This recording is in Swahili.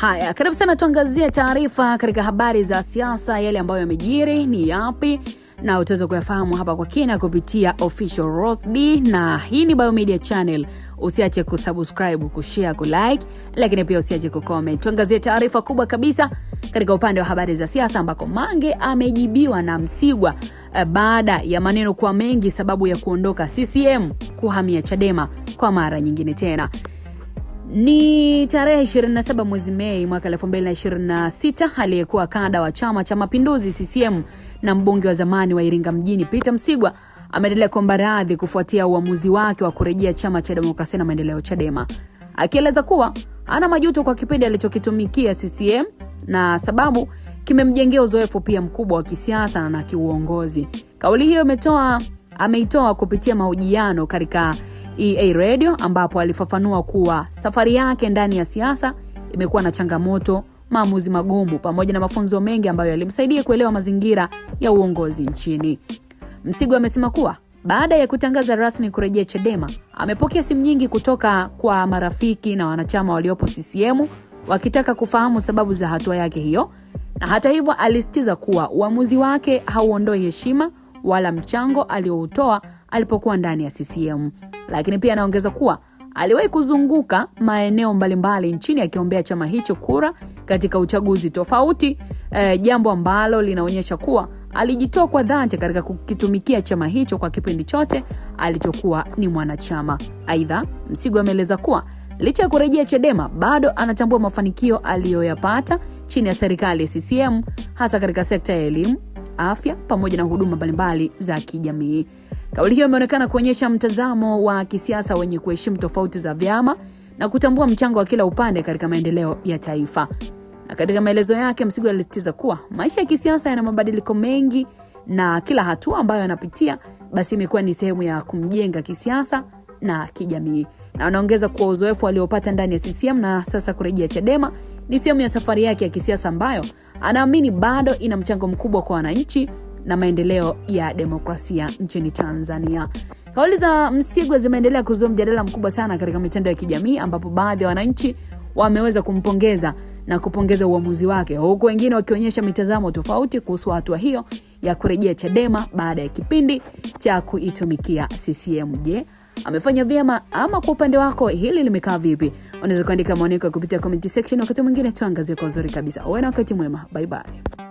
Haya, karibu sana tuangazie taarifa katika habari za siasa, yale ambayo yamejiri ni yapi, na utaweza kuyafahamu hapa kwa kina kupitia Official Rose D, na hii ni Biomedia Channel. Usiache kusubscribe, kushare, kulike, lakini pia usiache kucomment. Tuangazie taarifa kubwa kabisa katika upande wa habari za siasa, ambako Mange amejibiwa na Msigwa baada ya maneno kuwa mengi sababu ya kuondoka CCM kuhamia Chadema kwa mara nyingine tena. Ni tarehe 27 mwezi Mei mwaka 2026, aliyekuwa kada wa Chama cha Mapinduzi CCM na mbunge wa zamani wa Iringa mjini Peter Msigwa ameendelea kuomba radhi kufuatia uamuzi wake wa kurejea Chama cha Demokrasia na Maendeleo Chadema, akieleza kuwa ana majuto kwa kipindi alichokitumikia CCM na sababu kimemjengea uzoefu pia mkubwa wa kisiasa na kiuongozi. Kauli hiyo ameitoa kupitia mahojiano katika EA Radio, ambapo alifafanua kuwa safari yake ndani ya siasa imekuwa na changamoto, maamuzi magumu pamoja na mafunzo mengi ambayo yalimsaidia kuelewa mazingira ya uongozi nchini. Msigwa amesema kuwa baada ya kutangaza rasmi kurejea Chadema, amepokea simu nyingi kutoka kwa marafiki na wanachama waliopo CCM wakitaka kufahamu sababu za hatua yake hiyo, na hata hivyo alisitiza kuwa uamuzi wake hauondoi heshima wala mchango alioutoa alipokuwa ndani ya CCM. Lakini pia anaongeza kuwa aliwahi kuzunguka maeneo mbalimbali nchini akiombea chama hicho kura katika uchaguzi tofauti, jambo ambalo linaonyesha kuwa alijitoa kwa dhati katika kukitumikia chama hicho kwa kipindi chote alichokuwa ni mwanachama. Aidha, Msigwa ameeleza kuwa licha ya kurejea Chadema bado anatambua mafanikio aliyoyapata chini ya serikali ya CCM, hasa katika sekta ya elimu, afya pamoja na huduma mbalimbali za kijamii. Kauli hiyo imeonekana kuonyesha mtazamo wa kisiasa wenye kuheshimu tofauti za vyama na kutambua mchango wa kila upande katika maendeleo ya taifa. Na katika maelezo yake, Msigwa alisitiza kuwa maisha ya kisiasa yana mabadiliko mengi na kila hatua ambayo anapitia basi imekuwa ni sehemu ya kumjenga kisiasa na kijamii. Na anaongeza kuwa uzoefu aliopata ndani ya CCM na sasa kurejea Chadema ni sehemu ya safari yake ya kisiasa ambayo anaamini bado ina mchango mkubwa kwa wananchi na maendeleo ya demokrasia nchini Tanzania. Kauli za Msigwa zimeendelea kuzua mjadala mkubwa sana katika mitandao ya kijamii, ambapo baadhi ya wananchi wameweza kumpongeza na kupongeza uamuzi wake, huku wengine wakionyesha mitazamo tofauti kuhusu hatua hiyo ya kurejea Chadema baada ya kipindi cha kuitumikia CCM. Je, amefanya vyema ama kwa upande wako hili limekaa vipi? Unaweza kuandika maoni yako kupitia comment section. Wakati mwingine tuangazie kwa uzuri kabisa. Uwe na wakati mwema. Bye bye.